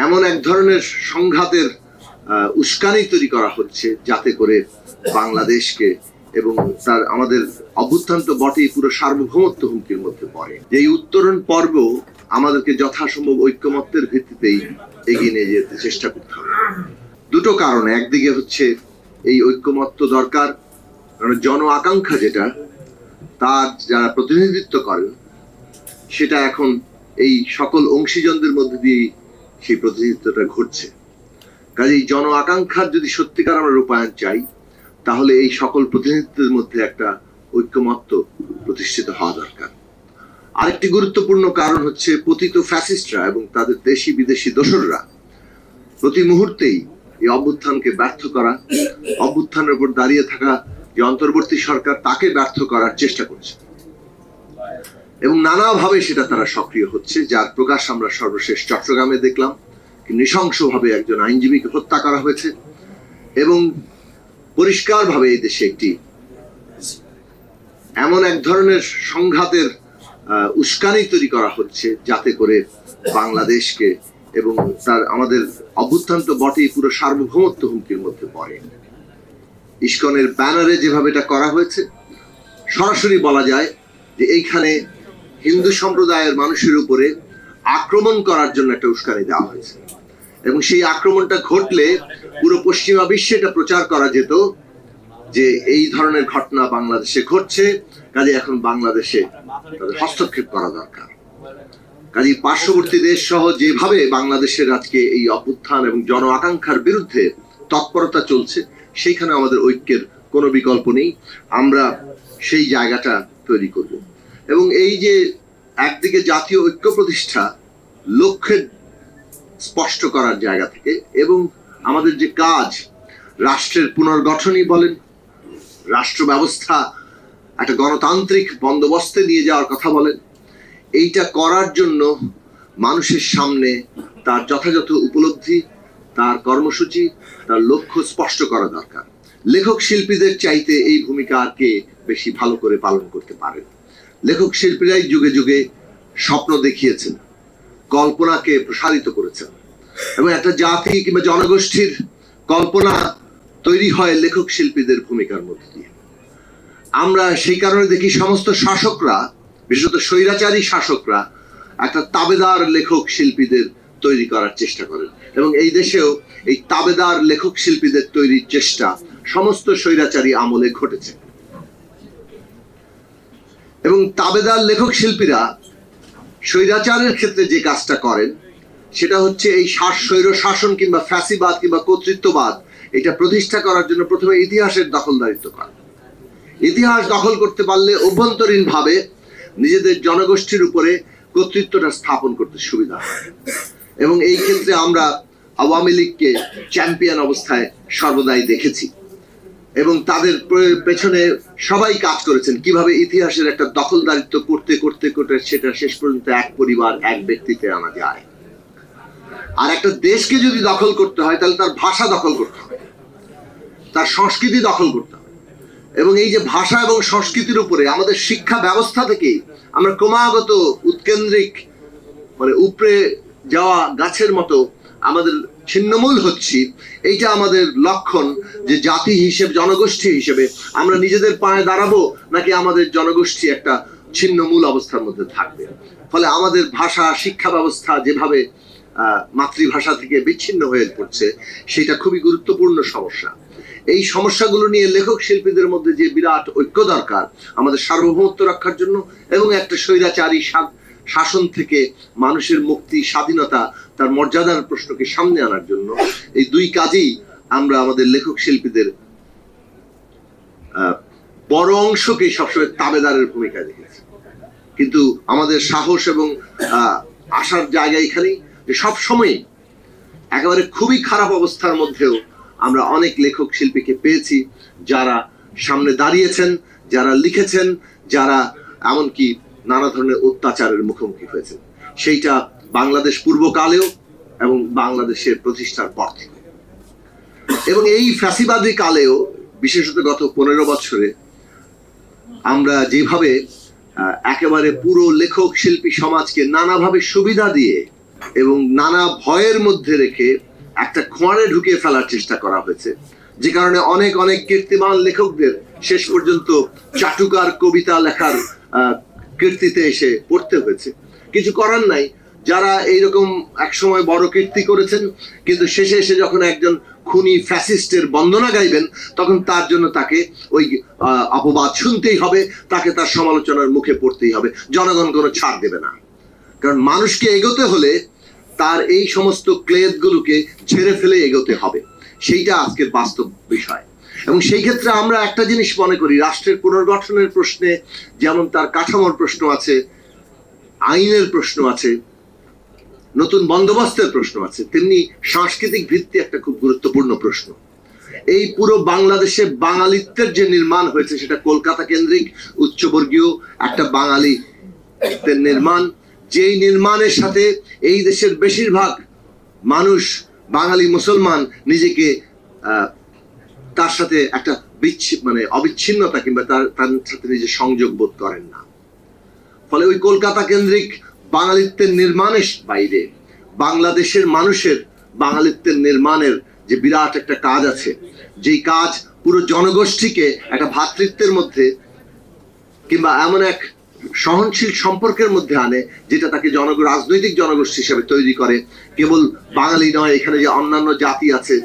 এমন এক ধরনের সংঘাতের উস্কানি তৈরি করা হচ্ছে যাতে করে বাংলাদেশকে এবং তার আমাদের অভ্যুত্থান তো বটেই, পুরো সার্বভৌমত্ব হুমকির মধ্যে পড়ে। এই উত্তরণ পর্ব আমাদেরকে যথাসম্ভব ঐক্যমত্যের ভিত্তিতেই এগিয়ে নিয়ে যেতে চেষ্টা করতে হবে। দুটো কারণে, একদিকে হচ্ছে এই ঐক্যমত্য দরকার, কারণ জন আকাঙ্ক্ষা যেটা তার যারা প্রতিনিধিত্ব করেন সেটা এখন এই সকল অংশীজনদের মধ্যে দিয়ে সেই প্রতিনিধিত্বটা ঘটছে। কাজেই জন আকাঙ্ক্ষার যদি সত্যিকার আমরা রূপায়ণ চাই তাহলে এই সকল প্রতিনিধিত্বের মধ্যে একটা ঐক্যমত্য প্রতিষ্ঠিত হওয়া দরকার। আরেকটি গুরুত্বপূর্ণ কারণ হচ্ছে পতিত ফ্যাসিস্টরা এবং তাদের দেশি বিদেশি দোসররা প্রতি মুহূর্তেই এই অভ্যুত্থানকে ব্যর্থ করা, অভ্যুত্থানের উপর দাঁড়িয়ে থাকা যে অন্তর্বর্তী সরকার তাকে ব্যর্থ করার চেষ্টা করছে এবং নানাভাবে সেটা তারা সক্রিয় হচ্ছে, যার প্রকাশ আমরা সর্বশেষ চট্টগ্রামে দেখলাম। নৃশংসভাবে একজন আইনজীবীকে হত্যা করা হয়েছে এবং পরিষ্কারভাবে এই দেশে একটি এমন এক ধরনের সংঘাতের উস্কানি তৈরি করা হচ্ছে যাতে করে বাংলাদেশকে এবং তার আমাদের অভ্যুত্থান তো বটেই, পুরো সার্বভৌমত্ব হুমকির মধ্যে পড়ে। ইসকনের ব্যানারে যেভাবে এটা করা হয়েছে, সরাসরি বলা যায় যে এইখানে হিন্দু সম্প্রদায়ের মানুষের উপরে আক্রমণ করার জন্য একটা উস্কানি দেওয়া হয়েছে এবং সেই আক্রমণটা ঘটলে পুরো পশ্চিমা বিশ্বে এটা প্রচার করা যেত যে এই ধরনের ঘটনা বাংলাদেশে ঘটছে, কাজে এখন বাংলাদেশে তাদের হস্তক্ষেপ করা দরকার। কাজে পার্শ্ববর্তী দেশ সহ যেভাবে বাংলাদেশের আজকে এই অভ্যুত্থান এবং জন আকাঙ্ক্ষার বিরুদ্ধে তৎপরতা চলছে, সেইখানে আমাদের ঐক্যের কোনো বিকল্প নেই। আমরা সেই জায়গাটা তৈরি করব এবং এই যে একদিকে জাতীয় ঐক্য প্রতিষ্ঠা লক্ষ্যের স্পষ্ট করার জায়গা থেকে এবং আমাদের যে কাজ, রাষ্ট্রের পুনর্গঠনই বলেন, রাষ্ট্র ব্যবস্থা একটা গণতান্ত্রিক বন্দোবস্তে নিয়ে যাওয়ার কথা বলেন, এইটা করার জন্য মানুষের সামনে তার যথাযথ উপলব্ধি, তার কর্মসূচি, তার লক্ষ্য স্পষ্ট করা দরকার। লেখক শিল্পীদের চাইতে এই ভূমিকা আর কে বেশি ভালো করে পালন করতে পারেন? লেখক শিল্পীরাই যুগে যুগে স্বপ্ন দেখিয়েছেন, কল্পনাকে প্রসারিত করেছেন এবং একটা জাতি কিংবা জনগোষ্ঠীর কল্পনা তৈরি হয় লেখক শিল্পীদের ভূমিকার মধ্যে দিয়ে। আমরা সেই কারণে দেখি সমস্ত শাসকরা, বিশেষত স্বৈরাচারী শাসকরা, একটা তাবেদার লেখক শিল্পীদের তৈরি করার চেষ্টা করেন এবং এই দেশেও এই তাবেদার লেখক শিল্পীদের তৈরির চেষ্টা সমস্ত স্বৈরাচারী আমলে ঘটেছে এবং তাবেদার লেখক শিল্পীরা স্বৈরাচারের ক্ষেত্রে যে কাজটা করেন সেটা হচ্ছে এই স্বৈর শাসন কিংবা ফ্যাসিবাদ কিংবা কর্তৃত্ববাদ এটা প্রতিষ্ঠা করার জন্য প্রথমে ইতিহাসের দখলদারিত্ব করে। ইতিহাস দখল করতে পারলে অভ্যন্তরীণ ভাবে নিজেদের জনগোষ্ঠীর উপরে কর্তৃত্বটা স্থাপন করতে সুবিধা হয় এবং এই ক্ষেত্রে আমরা আওয়ামী লীগকে চ্যাম্পিয়ন অবস্থায় সর্বদাই দেখেছি এবং তাদের পেছনে সবাই কাজ করেছেন কিভাবে ইতিহাসের একটা দখলদারিত্ব করতে করতে করতে সেটা শেষ পর্যন্ত এক পরিবার, এক ব্যক্তিতে আনা যায়। আর একটা দেশকে যদি দখল করতে হয় তাহলে তার ভাষা দখল করতে হবে, তার সংস্কৃতি দখল করতে হবে এবং এই যে ভাষা এবং সংস্কৃতির উপরে আমাদের শিক্ষা ব্যবস্থা থেকে আমরা ক্রমাগত উৎকেন্দ্রিক উপরে যাওয়া গাছের মতো আমাদের ছিন্নমূল হচ্ছি। এইটা আমাদের লক্ষণ যে জাতি হিসেবে, জনগোষ্ঠী হিসেবে আমরা নিজেদের পায়ে দাঁড়াবো নাকি আমাদের জনগোষ্ঠী একটা ছিন্নমূল অবস্থার মধ্যে থাকবে। ফলে আমাদের ভাষা, শিক্ষা ব্যবস্থা যেভাবে মাতৃভাষা থেকে বিচ্ছিন্ন হয়ে পড়ছে সেটা খুবই গুরুত্বপূর্ণ সমস্যা। এই সমস্যাগুলো নিয়ে লেখক শিল্পীদের মধ্যে যে বিরাট ঐক্য দরকার আমাদের সার্বভৌমত্ব রক্ষার জন্য এবং একটা স্বৈরাচারী শাসন থেকে মানুষের মুক্তি, স্বাধীনতা, তার মর্যাদার প্রশ্নকে সামনে আনার জন্য, এই দুই কাজেই আমরা আমাদের লেখক শিল্পীদের বড় অংশকে সবসময় তাবেদারের ভূমিকা দেখেছি। কিন্তু আমাদের সাহস এবং আসার জায়গা এখানেই যে সবসময় একেবারে খুবই খারাপ অবস্থার মধ্যেও আমরা অনেক লেখক শিল্পীকে পেয়েছি যারা সামনে দাঁড়িয়েছেন, যারা লিখেছেন, যারা এমনকি নানা ধরনের অত্যাচারের মুখোমুখি হয়েছেন। সেইটা বাংলাদেশ পূর্বকালেও এবং বাংলাদেশের প্রতিষ্ঠার পর থেকে এবং এই ফ্যাসিবাদী কালেও, বিশেষত গত 15 বছরে আমরা যেভাবে একেবারে পুরো লেখক শিল্পী সমাজকে নানাভাবে সুবিধা দিয়ে এবং নানা ভয়ের মধ্যে রেখে একটা খোঁয়ারে ঢুকিয়ে ফেলার চেষ্টা করা হয়েছে, যে কারণে অনেক অনেক কীর্তিমান লেখকদের শেষ পর্যন্ত চাটুকার কবিতা লেখার কীর্তিতে এসে পড়তে হয়েছে। কিছু করার নাই, যারা এইরকম একসময় বড় কীর্তি করেছেন কিন্তু শেষে এসে যখন একজন খুনি ফ্যাসিস্টের বন্দনা গাইবেন তখন তার জন্য তাকে ওই অপবাদ শুনতেই হবে, তাকে তার সমালোচনার মুখে পড়তেই হবে। জনগণ কোনো ছাড় দেবে না, কারণ মানুষকে এগোতে হলে তার এই সমস্ত ক্লেদগুলোকে ঝেড়ে ফেলে এগোতে হবে। সেইটা আজকের বাস্তব বিষয়। এবং সেই ক্ষেত্রে আমরা একটা জিনিস মনে করি, রাষ্ট্রের পুনর্গঠনের প্রশ্নে যেমন তার কাঠামোর প্রশ্ন আছে, আইনের প্রশ্ন আছে, নতুন বন্দোবস্তের প্রশ্ন আছে, তেমনি সাংস্কৃতিক ভিত্তি একটা খুব গুরুত্বপূর্ণ প্রশ্ন। এই পুরো বাংলাদেশে বাঙালিত্বের যে নির্মাণ হয়েছে সেটা কলকাতা কেন্দ্রিক উচ্চবর্গীয় একটা বাঙালিত্বের নির্মাণ, যেই নির্মাণের সাথে এই দেশের বেশিরভাগ মানুষ বাঙালি মুসলমান নিজেকে তার সাথে একটা অবিচ্ছিন্নতা কিংবা তার সাথে নিজে সংযোগ বোধ করেন না। ফলে ওই কলকাতা কেন্দ্রিক বাঙালিত্বের নির্মাণের বাইরে বাংলাদেশের মানুষের বাঙালিত্বের নির্মাণের যে বিরাট একটা কাজ আছে, যেই কাজ পুরো জনগোষ্ঠীকে একটা ভ্রাতৃত্বের মধ্যে কিংবা এমন এক সহনশীল সম্পর্কের মধ্যে আনে যেটা তাকে রাজনৈতিক জনগোষ্ঠী হিসেবে তৈরি করে। কেবল বাঙালি নয়, এখানে যে অন্যান্য জাতি আছে,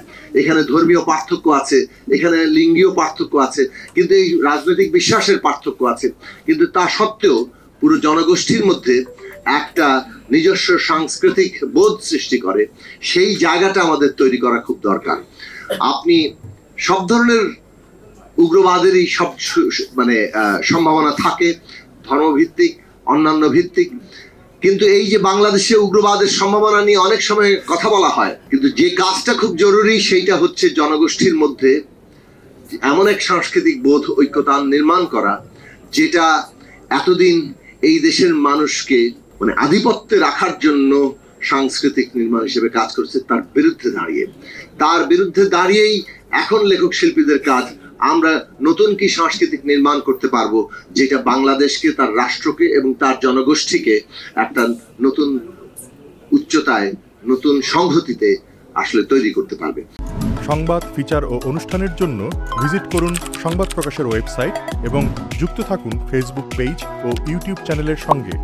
এখানে ধর্মীয় পার্থক্য আছে, এখানে লিঙ্গীয় পার্থক্য আছে, কিন্তু এই রাজনৈতিক বিশ্বাসের পার্থক্য আছে, কিন্তু তা সত্ত্বেও পুরো জনগোষ্ঠীর মধ্যে একটা নিজস্ব সাংস্কৃতিক বোধ সৃষ্টি করে। সেই জায়গাটা আমাদের তৈরি করা খুব দরকার। আপনি সব ধরনের উগ্রবাদেরই সম্ভাবনা থাকে, ধর্মভিত্তিক, অন্যান্য ভিত্তিক, কিন্তু এই যে বাংলাদেশে উগ্রবাদের সম্ভাবনা নিয়ে অনেক সময় কথা বলা হয়, কিন্তু যে কাজটা খুব জরুরি সেইটা হচ্ছে জনগোষ্ঠীর মধ্যে এমন এক সাংস্কৃতিক বোধ, ঐক্যতান নির্মাণ করা, যেটা এতদিন এই দেশের মানুষকে আধিপত্যে রাখার জন্য সাংস্কৃতিক নির্মাণ হিসেবে কাজ করছে। তার বিরুদ্ধে দাঁড়িয়েই এখন লেখক শিল্পীদের কাজ, আমরা নতুন কি সাংস্কৃতিক নির্মাণ করতে পারবো যেটা বাংলাদেশকে, তার রাষ্ট্রকে এবং তার জনগোষ্ঠীকে একটা নতুন উচ্চতায়, নতুন সংহতিতে আসলে তৈরি করতে পারবে। সংবাদ, ফিচার ও অনুষ্ঠানের জন্য ভিজিট করুন সংবাদ প্রকাশের ওয়েবসাইট এবং যুক্ত থাকুন ফেসবুক পেজ ও ইউটিউব চ্যানেলের সঙ্গে।